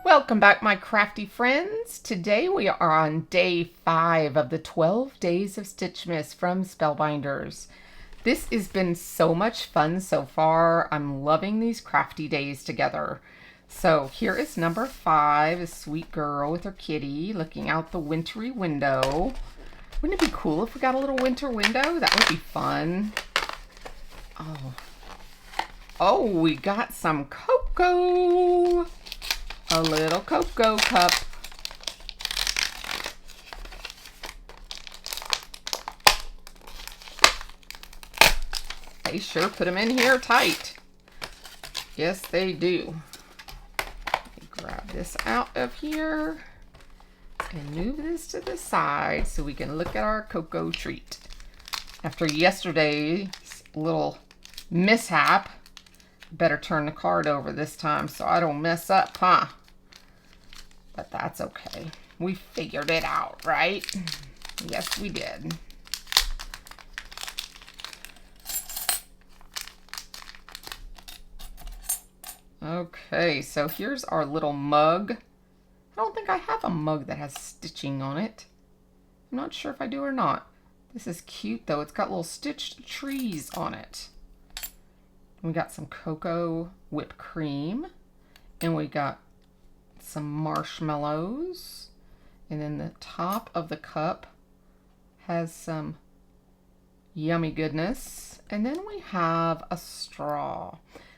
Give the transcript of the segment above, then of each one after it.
Welcome back, my crafty friends. Today we are on day 5 of the 12 Days of Stitchmas from Spellbinders. This has been so much fun so far. I'm loving these crafty days together. So here is number 5, a sweet girl with her kitty looking out the wintry window. Wouldn't it be cool if we got a little winter window? That would be fun. Oh, we got some cocoa. A little cocoa cup. They sure put them in here tight. Yes, they do. Let me grab this out of here and move this to the side so we can look at our cocoa treat. After yesterday's little mishap, better turn the card over this time so I don't mess up, huh? But that's okay. We figured it out, right? Yes, we did. Okay, so here's our little mug. I don't think I have a mug that has stitching on it. I'm not sure if I do or not. This is cute though. It's got little stitched trees on it. We got some cocoa whipped cream, and we got some marshmallows, and then the top of the cup has some yummy goodness, and then we have a straw.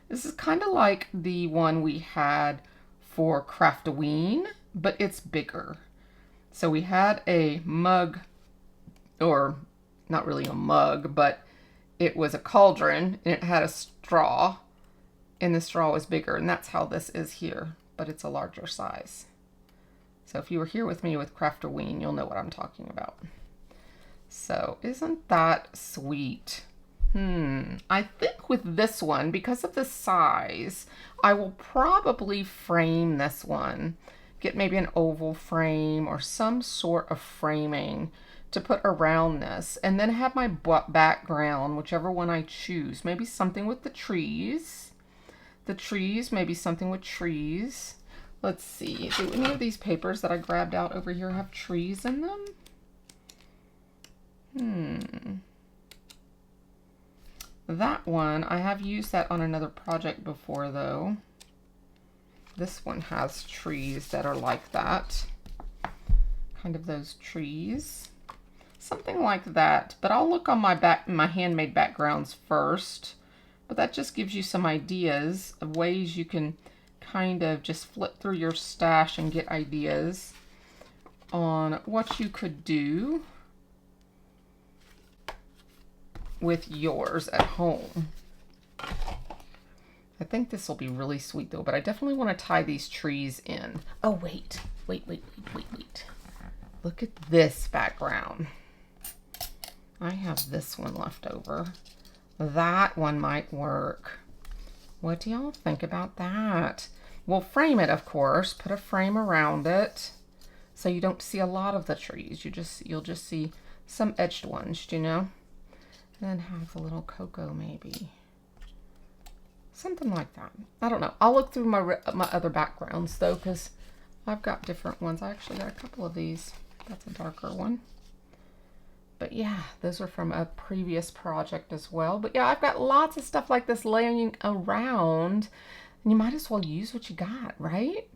This is kind of like the one we had for Craftoween, but it's bigger. So we had a mug, or not really a mug, but it was a cauldron, and it had a straw, and the straw was bigger, and that's how this is here, but it's a larger size. So if you were here with me with Craftoween, you'll know what I'm talking about. So isn't that sweet? I think with this one, because of the size, I will probably frame this one. Get maybe an oval frame or some sort of framing to put around this, and then have my background, whichever one I choose. Maybe something with the trees. Maybe something with trees. Let's see, do any of these papers that I grabbed out over here have trees in them? That one, I have used that on another project before though. This one has trees that are like that. Kind of those trees. Something like that, but I'll look on my handmade backgrounds first. But that just gives you some ideas of ways you can kind of just flip through your stash and get ideas on what you could do with yours at home. I think this will be really sweet though, but I definitely want to tie these trees in. Oh, wait. Look at this background. I have this one left over. That one might work. What do y'all think about that? We'll frame it, of course. Put a frame around it so you don't see a lot of the trees. You'll just see some edged ones, you know? And then have a little cocoa maybe. Something like that. I don't know. I'll look through my other backgrounds though, because I've got different ones. I actually got a couple of these. That's a darker one. But yeah, those are from a previous project as well. But yeah, I've got lots of stuff like this laying around, and you might as well use what you got, right?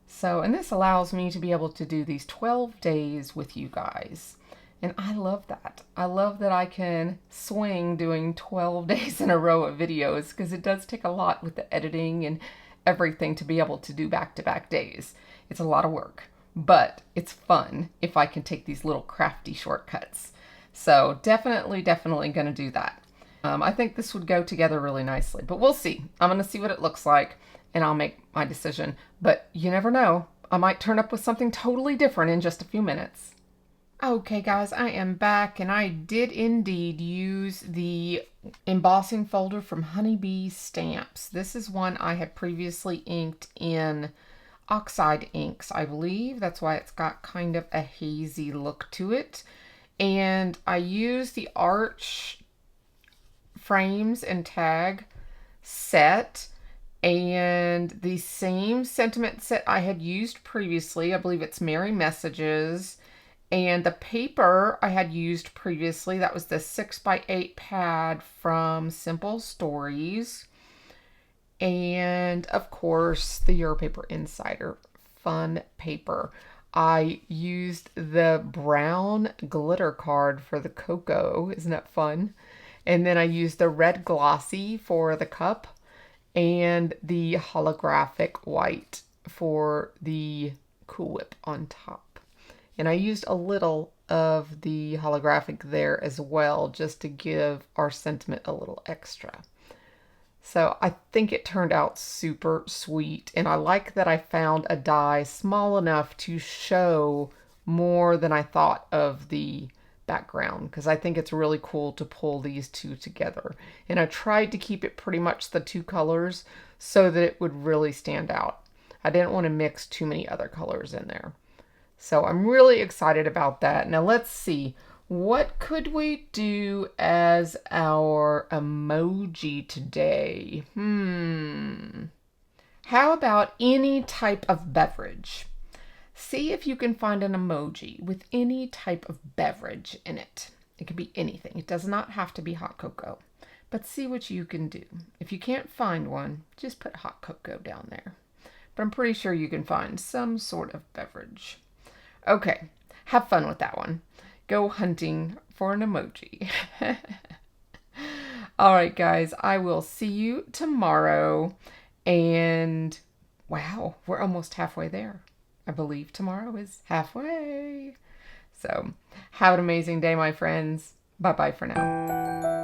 So, and this allows me to be able to do these 12 days with you guys. And I love that. I love that I can swing doing 12 days in a row of videos, because it does take a lot with the editing and everything to be able to do back-to-back days. It's a lot of work, but it's fun if I can take these little crafty shortcuts. So definitely going to do that. I think this would go together really nicely, but we'll see. I'm going to see what it looks like, and I'll make my decision. But you never know. I might turn up with something totally different in just a few minutes. Okay guys, I am back, and I did indeed use the embossing folder from Honeybee Stamps. This is one I had previously inked in oxide inks, I believe. That's why it's got kind of a hazy look to it. And I used the Arch frames and tag set And the same sentiment set I had used previously, I believe it's Merry Messages. And the paper I had used previously, that was the 6x8 pad from Simple Stories. And of course, the Europaper Insider fun paper. I used the brown glitter card for the cocoa. Isn't that fun? And then I used the red glossy for the cup and the holographic white for the Cool Whip on top. And I used a little of the holographic there as well, just to give our sentiment a little extra. So I think it turned out super sweet, and I like that I found a die small enough to show more than I thought of the background, because I think it's really cool to pull these two together. And I tried to keep it pretty much the two colors so that it would really stand out. I didn't want to mix too many other colors in there. So I'm really excited about that. Now let's see. What could we do as our emoji today? How about any type of beverage? See if you can find an emoji with any type of beverage in it. It could be anything. It does not have to be hot cocoa. But see what you can do. If you can't find one, just put hot cocoa down there. But I'm pretty sure you can find some sort of beverage. Okay, have fun with that one. Go hunting for an emoji. All right, guys, I will see you tomorrow. And wow, we're almost halfway there. I believe tomorrow is halfway. So have an amazing day, my friends. Bye-bye for now.